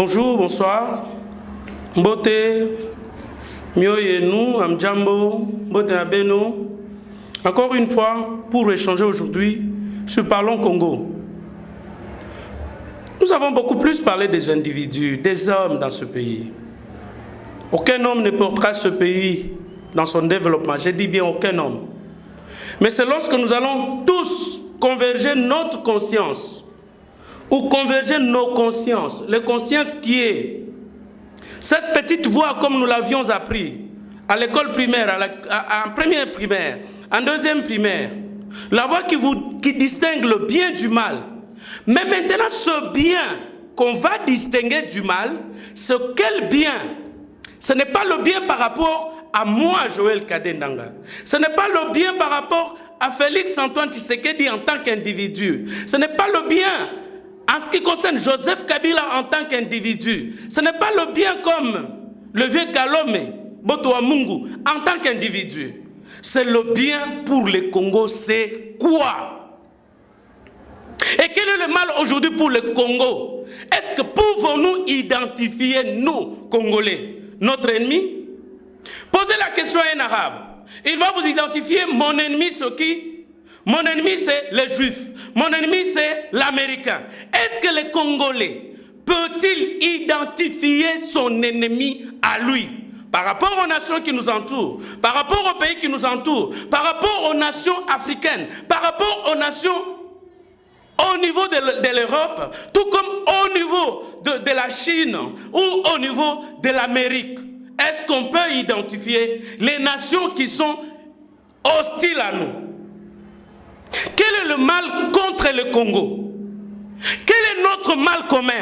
Bonjour, bonsoir. Mbote, Mioyenou, Amdjambo, Mbote Abeno. Encore une fois, pour échanger aujourd'hui sur Parlons Congo. Nous avons beaucoup plus parlé des individus, des hommes dans ce pays. Aucun homme ne portera ce pays dans son développement. Je dis bien aucun homme. Mais c'est lorsque nous allons tous converger notre conscience ou converger nos consciences, les consciences qui est cette petite voix comme nous l'avions appris à l'école primaire, en première primaire, en deuxième primaire, la voix qui distingue le bien du mal. Mais maintenant, ce bien qu'on va distinguer du mal, c'est quel bien? Ce n'est pas le bien par rapport à moi, Joël Kadendanga. Ce n'est pas le bien par rapport à Félix Antoine Tshisekedi en tant qu'individu. Ce n'est pas le bien en ce qui concerne Joseph Kabila en tant qu'individu. Ce n'est pas le bien comme le vieux Kalome, Boto Mungu, en tant qu'individu. C'est le bien pour le Congo, c'est quoi? Et quel est le mal aujourd'hui pour le Congo? Est-ce que pouvons-nous identifier, nous, Congolais, notre ennemi? Posez la question à un arabe. Il va vous identifier, mon ennemi, c'est qui? Mon ennemi, c'est les Juifs. Mon ennemi, c'est l'Américain. Est-ce que le Congolais peut-il identifier son ennemi à lui? Par rapport aux nations qui nous entourent, par rapport aux pays qui nous entourent, par rapport aux nations africaines, par rapport aux nations au niveau de l'Europe, tout comme au niveau de la Chine ou au niveau de l'Amérique. Est-ce qu'on peut identifier les nations qui sont hostiles à nous? Quel est le mal contre le Congo? Quel est notre mal commun?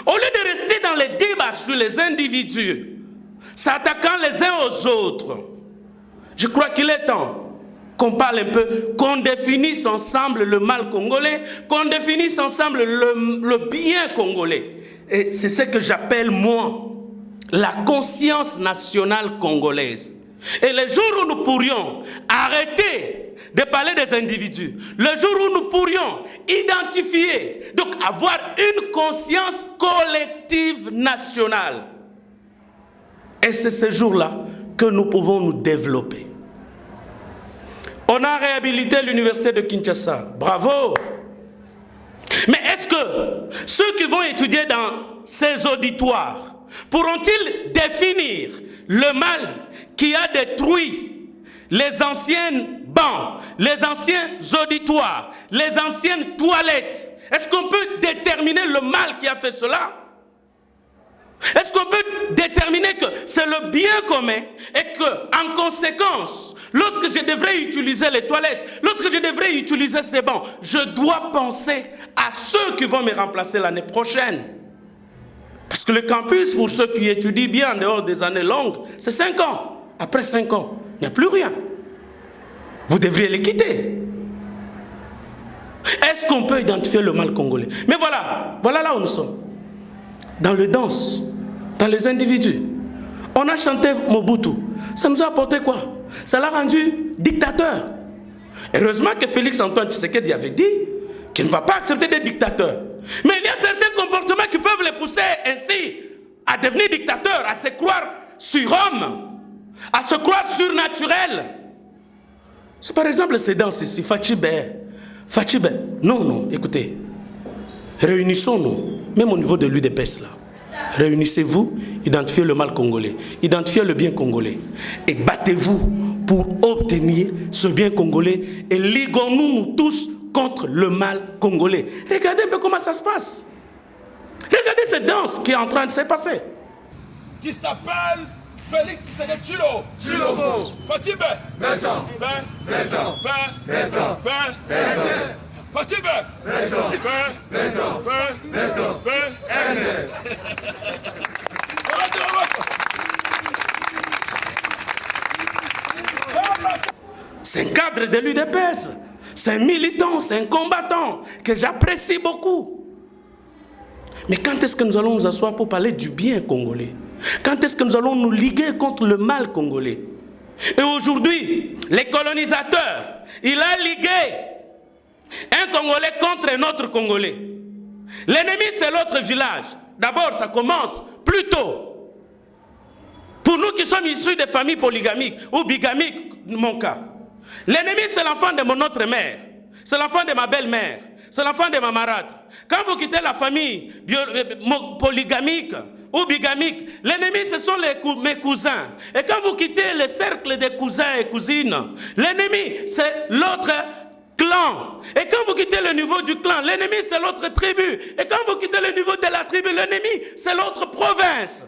Au lieu de rester dans les débats sur les individus, s'attaquant les uns aux autres, je crois qu'il est temps qu'on parle un peu, qu'on définisse ensemble le mal congolais, qu'on définisse ensemble le bien congolais. Et c'est ce que j'appelle, moi, la conscience nationale congolaise. Et le jour où nous pourrions arrêter de parler des individus, le jour où nous pourrions identifier, donc avoir une conscience collective nationale, et c'est ce jour-là que nous pouvons nous développer. On a réhabilité l'université de Kinshasa. Bravo! Mais est-ce que ceux qui vont étudier dans ces auditoires pourront-ils définir le mal qui a détruit les anciennes bancs, les anciens auditoires, les anciennes toilettes? Est-ce qu'on peut déterminer le mal qui a fait cela? Est-ce qu'on peut déterminer que c'est le bien commun et que, en conséquence, lorsque je devrais utiliser les toilettes, lorsque je devrais utiliser ces bancs, je dois penser à ceux qui vont me remplacer l'année prochaine? Parce que le campus, pour ceux qui étudient bien en dehors des années longues, c'est 5 ans. Après 5 ans, il n'y a plus rien. Vous devriez les quitter. Est-ce qu'on peut identifier le mal congolais? Mais voilà là où nous sommes. Dans le danse, dans les individus. On a chanté Mobutu. Ça nous a apporté quoi? Ça l'a rendu dictateur. Heureusement que Félix Antoine Tshisekedi avait dit qu'il ne va pas accepter des dictateurs. Mais il y a certains comportements qui peuvent les pousser ainsi à devenir dictateurs, à se croire surhomme, à se croire surnaturel. C'est par exemple ces danses ici, Fachibé. Non, écoutez. Réunissons-nous, même au niveau de l'UDPS là. Réunissez-vous, identifiez le mal congolais, identifiez le bien congolais et battez-vous pour obtenir ce bien congolais et liguons-nous tous contre le mal congolais. Regardez un peu comment ça se passe. Regardez cette danse qui est en train de se passer. Qui s'appelle Félix Tshisekedi Tshilombo. Fatibé. Béton. Béton. Béton. Fatibé. Béton. Béton. Béton. C'est un cadre de l'UDPS. C'est un militant, c'est un combattant que j'apprécie beaucoup. Mais quand est-ce que nous allons nous asseoir pour parler du bien congolais? Quand est-ce que nous allons nous liguer contre le mal congolais? Et aujourd'hui, les colonisateurs, il a ligué un Congolais contre un autre Congolais. L'ennemi, c'est l'autre village. d'abord, ça commence plus tôt. Pour nous qui sommes issus de familles polygamiques ou bigamiques, mon cas. L'ennemi, c'est l'enfant de mon autre mère. C'est l'enfant de ma belle-mère. C'est l'enfant de ma marâtre. Quand vous quittez la famille polygamique ou bigamique, l'ennemi, ce sont mes cousins. Et quand vous quittez le cercle des cousins et cousines, l'ennemi, c'est l'autre clan. Et quand vous quittez le niveau du clan, l'ennemi, c'est l'autre tribu. Et quand vous quittez le niveau de la tribu, l'ennemi, c'est l'autre province.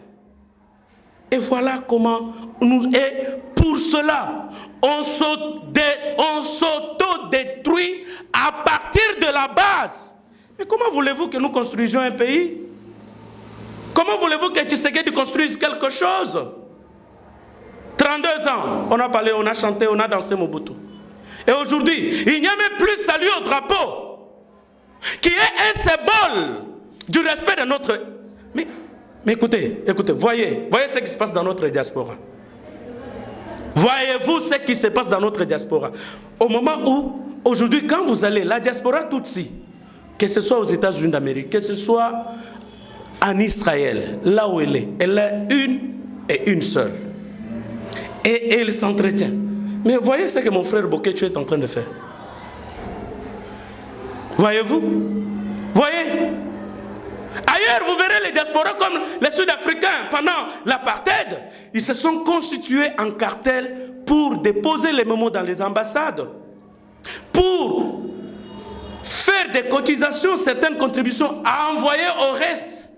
Et voilà comment et pour cela, on s'auto-détruit à partir de la base. Mais comment voulez-vous que nous construisions un pays? Comment voulez-vous que Tshisekedi construise quelque chose? 32 ans, on a parlé, on a chanté, on a dansé Mobutu. Et aujourd'hui, il n'y a même plus salut au drapeau, qui est un symbole du respect de notre... Mais écoutez, voyez ce qui se passe dans notre diaspora. Voyez-vous ce qui se passe dans notre diaspora. Au moment où, aujourd'hui, quand vous allez, la diaspora Tutsi, que ce soit aux États-Unis d'Amérique, que ce soit en Israël, là où elle est une seule. Et elle s'entretient. Mais voyez ce que mon frère Boketu est en train de faire. Voyez-vous? Voyez? Ailleurs, vous verrez les diasporas comme les Sud-Africains pendant l'apartheid. Ils se sont constitués en cartel pour déposer les mémos dans les ambassades, pour faire des cotisations, certaines contributions à envoyer au reste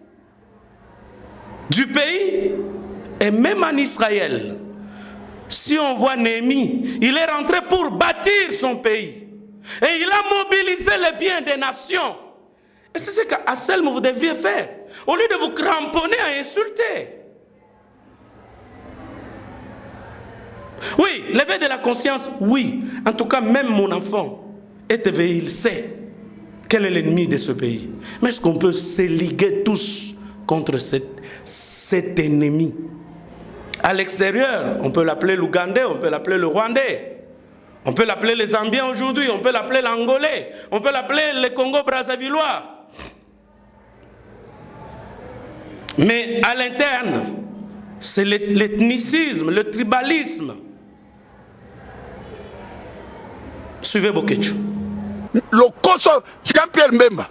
du pays. Et même en Israël, si on voit Néhémie, il est rentré pour bâtir son pays. Et il a mobilisé les biens des nations. Et c'est ce qu'à Selma vous deviez faire. Au lieu de vous cramponner à insulter. Oui, l'éveil de la conscience, oui. En tout cas, même mon enfant est éveillé, il sait quel est l'ennemi de ce pays. Mais est-ce qu'on peut se liguer tous contre cet ennemi? À l'extérieur, on peut l'appeler l'Ougandais, on peut l'appeler le Rwandais. On peut l'appeler les Zambiens aujourd'hui, on peut l'appeler l'Angolais, on peut l'appeler le Congo-Brazzavillois. Mais à l'interne, c'est l'ethnicisme, le tribalisme. Suivez Boketu. Le Koso, Jean-Pierre Mbemba,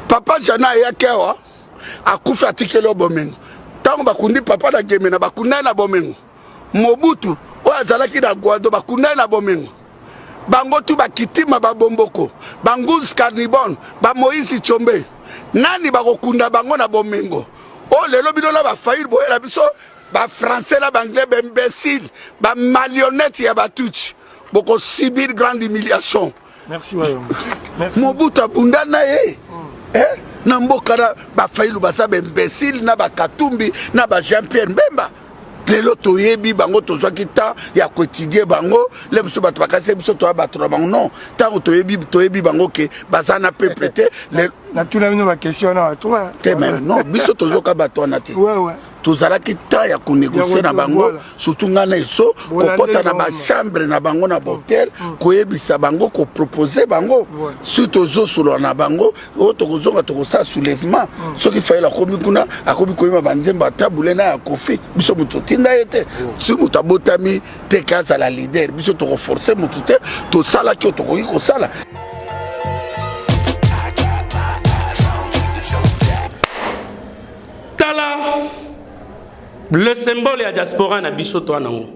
Papa Jana Yakewa, a koufa tikelo bomengo. Tango bakundi papa na gemena bakunda na bomengo. Mobutu, o azalaki na Guado bakunda na bomengo. Bango tu bakitima babomboko, Bangouz Carnibon, ba Moïse Tchombe. Nani bakokunda bango na bomengo. Oh lelo binola ba faillir boyela biso ba français la ba anglais ba imbécile, ba marionnette ya batuchi. Boko subir grande humiliation. Merci Wayom. Merci. Mobutu abundana na mboka na ba faillir ba sa ba imbécile na ba Katumbi na ba Jean-Pierre Mbemba. Lelo toyebi bango tozwaki temps ya quotidien bango le biso bato bakasi biso to bato na bango non tant toyebi bango ke bazana peuple te na tuna bino ba question na toi te même non biso tozoka bato na te ouais tozalaki temps ya ko négocier na bango surtout ngana eso kokota na ba chambre na bango na hotel koyebisa bango ko proposer bango surtout zo solo na bango o tokozonga tokosa soulèvement soki faila komi kuna akomi koyima banzemba tabule na ya kofi biso muto tinda ete si muto abotami te kaza la leader biso to renforcer muto te to sala ki to koki ko sala. Le symbole de la diaspora na biso to nango.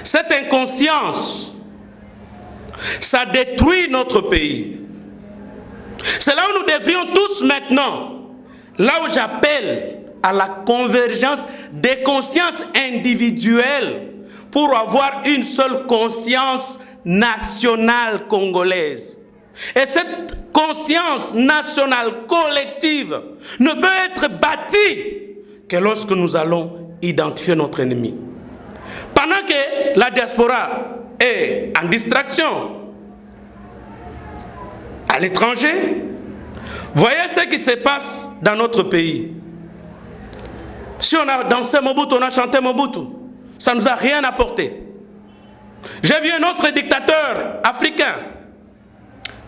Cette inconscience, ça détruit notre pays. C'est là où nous devrions tous maintenant, là où j'appelle à la convergence des consciences individuelles pour avoir une seule conscience nationale congolaise. Et cette conscience nationale collective ne peut être bâtie que lorsque nous allons identifier notre ennemi. Pendant que la diaspora est en distraction à l'étranger, voyez ce qui se passe dans notre pays. Si on a dansé Mobutu, on a chanté Mobutu, ça ne nous a rien apporté. J'ai vu un autre dictateur africain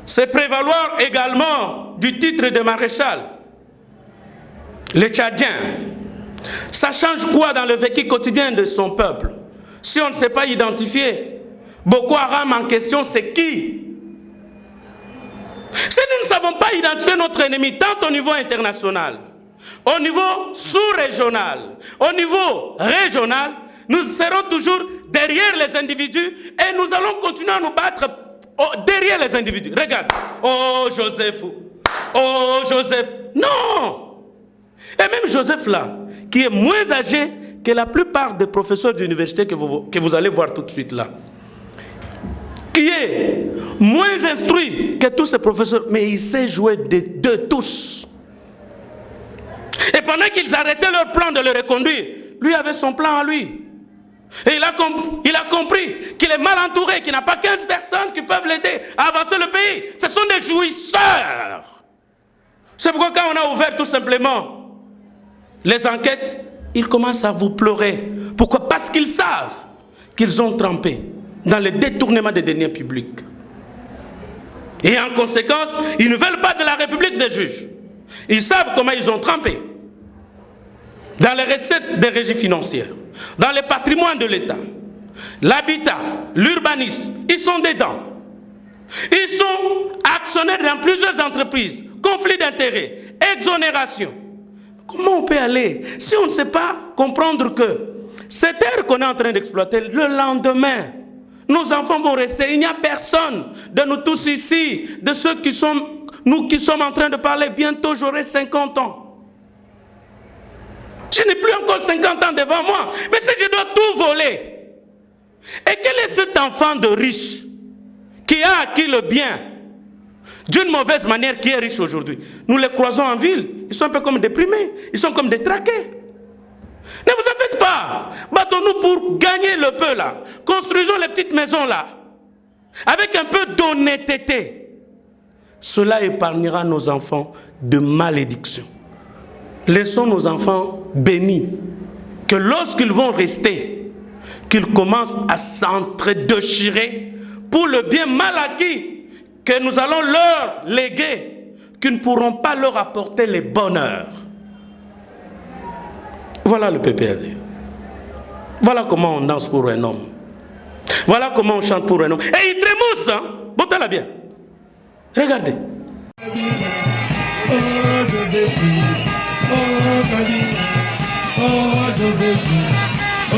se prévaloir également du titre de maréchal. Les Tchadiens, ça change quoi dans le vécu quotidien de son peuple? Si on ne sait pas identifier Boko Haram en question, c'est qui? Si nous ne savons pas identifier notre ennemi, tant au niveau international, au niveau sous-régional, au niveau régional, nous serons toujours derrière les individus et nous allons continuer à nous battre derrière les individus. Regarde, oh Joseph, oh Joseph. Non! Et même Joseph là, qui est moins âgé que la plupart des professeurs d'université que vous allez voir tout de suite là, qui est moins instruit que tous ces professeurs, mais il sait jouer de tous. Et pendant qu'ils arrêtaient leur plan de le reconduire, lui avait son plan à lui. Et il a compris qu'il est mal entouré, qu'il n'a pas 15 personnes qui peuvent l'aider à avancer le pays. Ce sont des jouisseurs. C'est pourquoi quand on a ouvert tout simplement les enquêtes, ils commencent à vous pleurer. Pourquoi? Parce qu'ils savent qu'ils ont trempé dans le détournement des deniers publics. Et en conséquence, ils ne veulent pas de la République des juges. Ils savent comment ils ont trempé dans les recettes des régies financières, dans le patrimoine de l'État, l'habitat, l'urbanisme, ils sont dedans. Ils sont actionnaires dans plusieurs entreprises, conflits d'intérêts, exonération. Comment on peut aller si on ne sait pas comprendre que cette terre qu'on est en train d'exploiter, le lendemain, nos enfants vont rester. Il n'y a personne de nous tous ici, de ceux qui sont, nous qui sommes en train de parler. Bientôt, j'aurai 50 ans. Je n'ai plus encore 50 ans devant moi. Mais si je dois tout voler, et quel est cet enfant de riche qui a acquis le bien d'une mauvaise manière, qui est riche aujourd'hui? Nous les croisons en ville. Ils sont un peu comme déprimés. Ils sont comme détraqués. Ne vous en faites pas. Battons-nous pour gagner le peu là. Construisons les petites maisons là. Avec un peu d'honnêteté. Cela épargnera nos enfants de malédiction. Laissons nos enfants bénis. Que lorsqu'ils vont rester, qu'ils commencent à s'entre-déchirer pour le bien mal acquis que nous allons leur léguer, qu'ils ne pourront pas leur apporter les bonheurs. Voilà le PPRD. Voilà comment on danse pour un homme. Voilà comment on chante pour un homme. Et il trémousse, hein? Botez-la bien. Regardez. Oh Joséphine, oh Kali, oh Joséphine, oh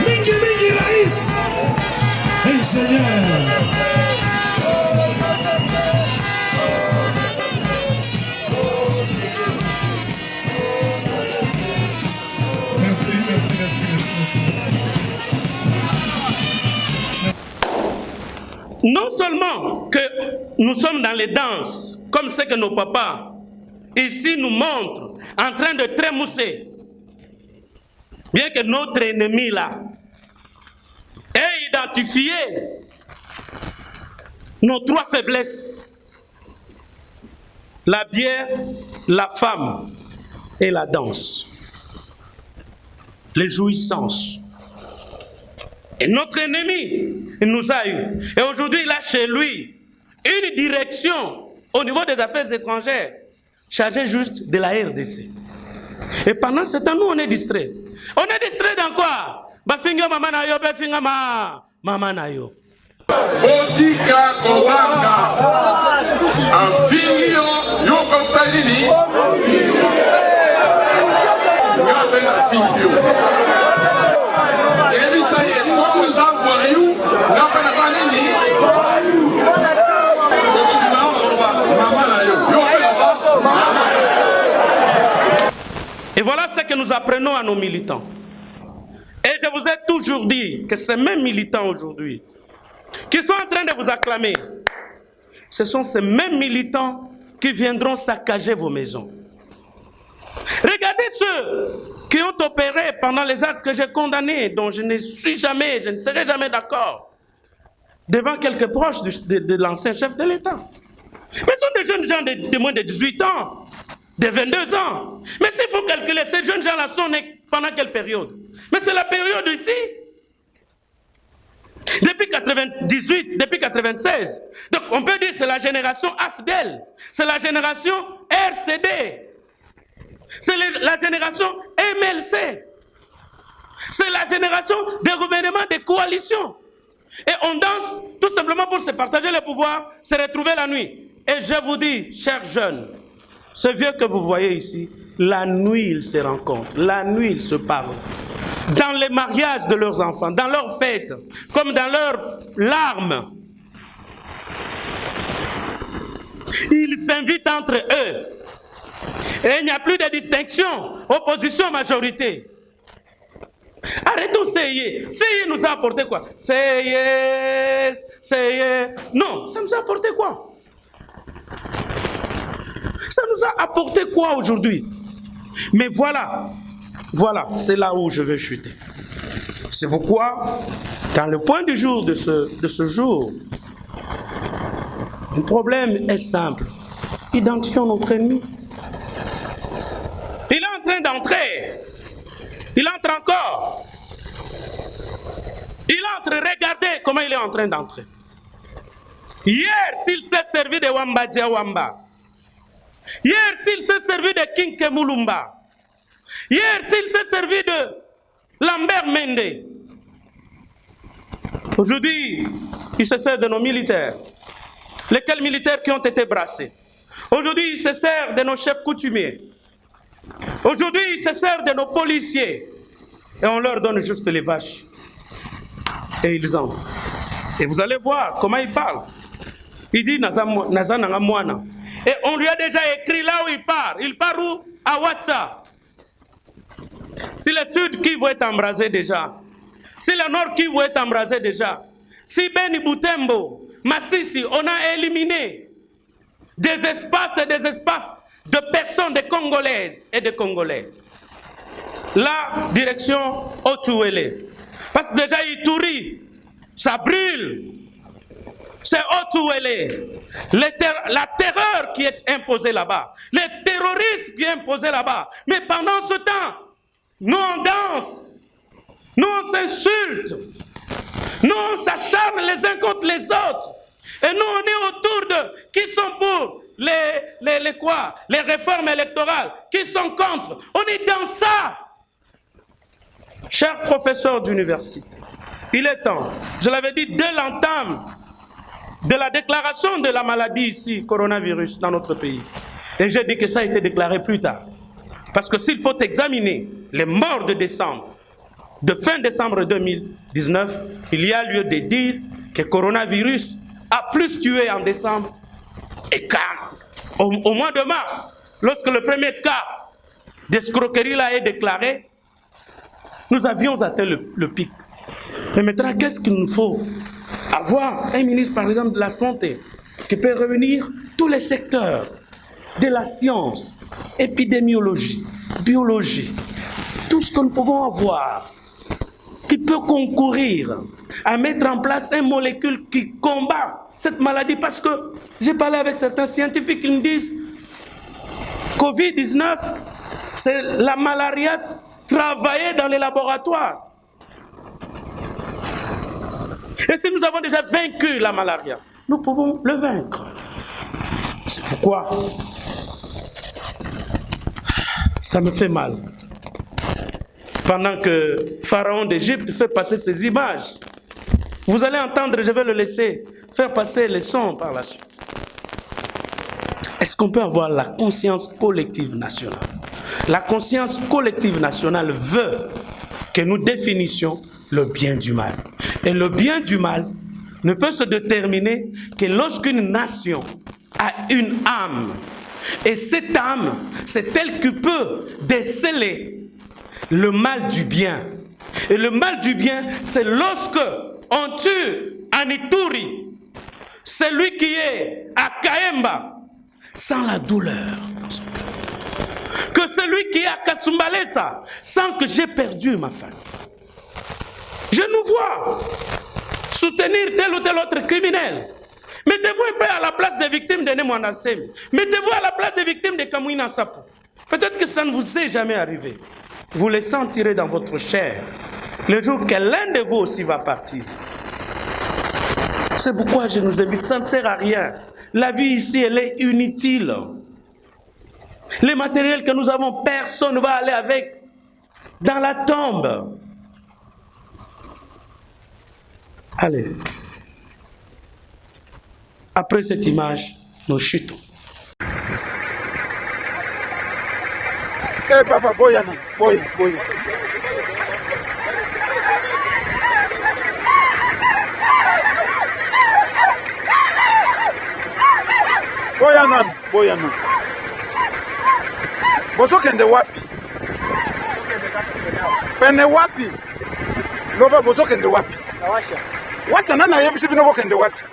Mingi Mingi Raïs, hey Seigneur. Non seulement que nous sommes dans les danses, comme c'est que nos papas ici nous montrent, en train de trémousser, bien que notre ennemi là ait identifié nos trois faiblesses: la bière, la femme et la danse, les jouissances. Et notre ennemi, il nous a eu. Et aujourd'hui, il a chez lui une direction au niveau des affaires étrangères, chargée juste de la RDC. Et pendant ce temps, nous, on est distraits. On est distraits dans quoi? Bafinga mama na yo, bafinga mama na yo. Odika Kobanga, Afingio, Yoko Falini, Ngapena Fingio. Et voilà ce que nous apprenons à nos militants. Et je vous ai toujours dit que ces mêmes militants aujourd'hui, qui sont en train de vous acclamer, ce sont ces mêmes militants qui viendront saccager vos maisons. Regardez ceux qui ont opéré pendant les actes que j'ai condamnés, dont je ne serai jamais d'accord, devant quelques proches de l'ancien chef de l'État. Mais ce sont des jeunes gens de moins de 18 ans, de 22 ans. Mais s'il faut calculer, ces jeunes gens-là sont nés pendant quelle période? Mais c'est la période ici. Depuis 98, depuis 96. Donc on peut dire que c'est la génération AFDEL, c'est la génération RCD. C'est la génération MLC. C'est la génération des gouvernements, des coalitions. Et on danse tout simplement pour se partager le pouvoir, se retrouver la nuit. Et je vous dis, chers jeunes, ce vieux que vous voyez ici, la nuit ils se rencontrent, la nuit ils se parlent. Dans les mariages de leurs enfants, dans leurs fêtes, comme dans leurs larmes. Ils s'invitent entre eux. Et il n'y a plus de distinction, opposition, majorité. Arrêtons Seyé. Seyé nous a apporté quoi? Seyé. Non, ça nous a apporté quoi? Ça nous a apporté quoi aujourd'hui? Mais voilà, c'est là où je veux chuter. C'est pourquoi, dans le point du jour de ce jour, le problème est simple. Identifions notre ennemi. Il est en train d'entrer. Il entre encore. Il entre, regardez comment il est en train d'entrer. Hier, s'il s'est servi de Wamba Diawamba. Hier, s'il s'est servi de Kinke Mulumba. Hier, s'il s'est servi de Lambert Mende. Aujourd'hui, il se sert de nos militaires. Lesquels militaires qui ont été brassés. Aujourd'hui, il se sert de nos chefs coutumiers. Aujourd'hui, il se sert de nos policiers. Et on leur donne juste les vaches. Et ils entrent. Et vous allez voir comment il parle. Il dit Naza nanga mwana. Et on lui a déjà écrit là où il part. Il part où? À WhatsApp. Si le sud Kivu est embrasé déjà. Si le nord Kivu est embrasé déjà. Si Beni Butembo, Massissi, on a éliminé des espaces et des espaces de personnes, des Congolaises et des Congolais. La direction Otuwele. Parce que déjà Ituri, ça brûle. C'est Otuwele. La terreur qui est imposée là-bas. Le terrorisme qui est imposé là-bas. Mais pendant ce temps, nous on danse. Nous on s'insulte. Nous on s'acharne les uns contre les autres. Et nous on est autour de qui sont pour les réformes électorales, qui sont contre. On est dans ça. Chers professeurs d'université, il est temps, je l'avais dit dès l'entame de la déclaration de la maladie ici, coronavirus, dans notre pays. Et j'ai dit que ça a été déclaré plus tard. Parce que s'il faut examiner les morts de décembre, de fin décembre 2019, il y a lieu de dire que le coronavirus a plus tué en décembre. Et quand, au mois de mars, lorsque le premier cas d'escroquerie là est déclaré, nous avions atteint le pic. Mais maintenant, qu'est-ce qu'il nous faut? Avoir un ministre, par exemple, de la santé, qui peut réunir tous les secteurs de la science, épidémiologie, biologie, tout ce que nous pouvons avoir, qui peut concourir à mettre en place une molécule qui combat cette maladie. Parce que j'ai parlé avec certains scientifiques qui me disent Covid-19, c'est la malaria travaillée dans les laboratoires. Et si nous avons déjà vaincu la malaria, nous pouvons le vaincre. C'est pourquoi ça me fait mal. Pendant que Pharaon d'Égypte fait passer ses images, vous allez entendre, je vais le laisser faire passer les sons par la suite. Est-ce qu'on peut avoir la conscience collective nationale? La conscience collective nationale veut que nous définissions le bien du mal. Et le bien du mal ne peut se déterminer que lorsqu'une nation a une âme. Et cette âme, c'est elle qui peut déceler le mal du bien. Et le mal du bien, c'est lorsque on tue en Ituri celui qui est à Kaemba sans la douleur. Que celui qui est à Kasumbalesa sans que j'ai perdu ma famille. Je nous vois soutenir tel ou tel autre criminel. Mettez-vous un peu à la place des victimes de Nemwanasem. Mettez-vous à la place des victimes de Kamouina Sapo. Peut-être que ça ne vous est jamais arrivé. Vous les sentirez dans votre chair le jour que l'un de vous aussi va partir. C'est pourquoi je nous invite, ça ne sert à rien. La vie ici, elle est inutile. Les matériels que nous avons, personne ne va aller avec dans la tombe. Allez. Après cette image, nous chutons. Eh papa, boya. Boya. Boso kende wapi? Pene wapi? Loba boso kende wapi? Wacha nana yebisi bino bo kende wapi?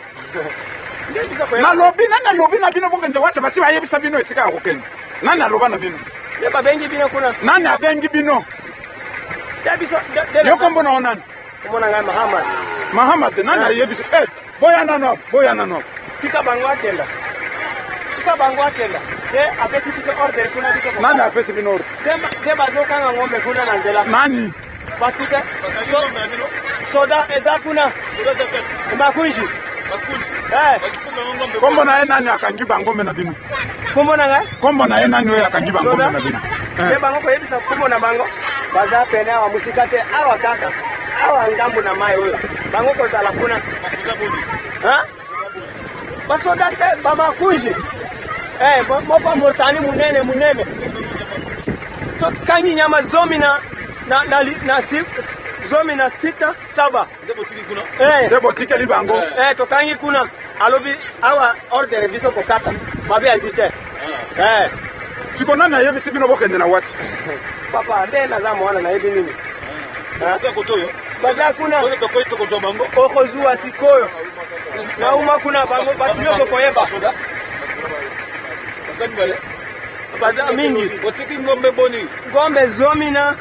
Na lobi na bino bo kende wapi basi ba yebisa bino etika ko kende. Nana loba na bino. Yeba bengi bino kuna. Nana bengi bino. Yabiso Yoko mbona onani? Mbona ngai Mahamad nana yebisi. Boya nano. Tika bango akenda. Apesi biso order kuna biso. Nani apesi bino order? Deba kanga ngombe kuna na ndela. Nani? Batuka. Soda eza kuna. Makunji. Kombo na nani akangiba ngombe na bino? Kombo na ngai? Kombo na nani oyo akangiba ngombe na bino? Deba ngoko yebisa kombo na bango. Baza pene awa musikate awa kaka. Awa ngambu na mai oyo. Bango ko zala kuna. Basoda te bamakunji. Mopa mortani munene. So kanyi nyama zomi na zomi na 6 7. Debo tike li bango. To kanyi kuna alobi awa order biso ko kata. Mabe azite. Siko nana yebisi bino bokende na wati. Papa ndena za mwana na yebi nini? Baza kuna koko zuwa sikoyo. Na uma kuna bango batinyo koyeba. Baza mingi. Otiki ngombe boni. Ngombe zomi na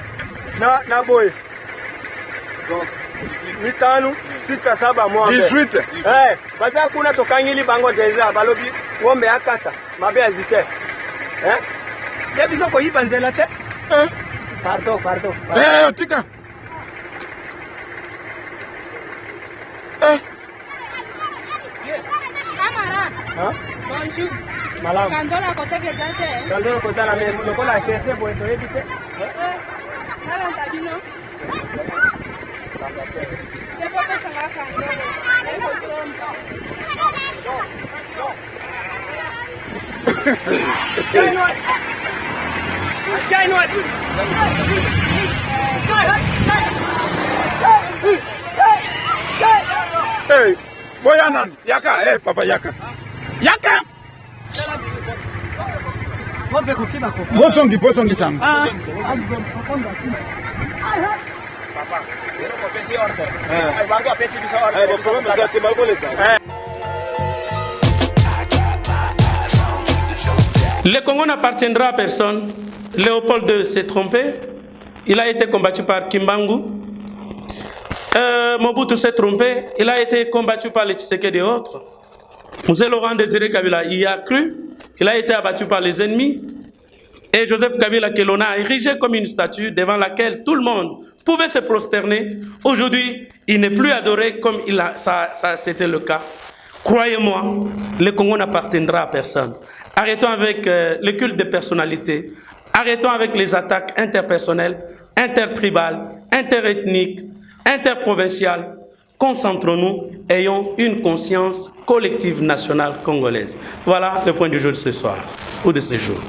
boy. 5 6 7 mwambe. 18. Baza kuna tokangili bango deja balobi ngombe akata. Mabe azite. Debiso ko yipa nzela te. Pardon. Tika. Bonjour. Malam. Kandola kote ke jante. Kandola kote la me lokola chese bo to ebite. Nala tabino. Depo pesa la kandola. Hey, boyanan, yaka, papa yaka. Ngombe kutiba ko. Bosongi sana. Papa, ko pesi order. Bango pesi biso order. Problème za te balboleza. Le Congo n'appartiendra à personne. Léopold II s'est trompé. Il a été combattu par Kimbangu. Mobutu s'est trompé. Il a été combattu par les Tshisekedi et autres. Mzee Laurent Désiré Kabila y a cru. Il a été abattu par les ennemis. Et Joseph Kabila, que l'on a érigé comme une statue devant laquelle tout le monde pouvait se prosterner. Aujourd'hui, il n'est plus adoré comme c'était le cas. Croyez-moi, le Congo n'appartiendra à personne. Arrêtons avec le culte des personnalités. Arrêtons avec les attaques interpersonnelles, intertribales, interethniques, interprovinciales. Concentrons-nous, ayons une conscience collective nationale congolaise. Voilà le point du jour de ce soir, ou de ce jour.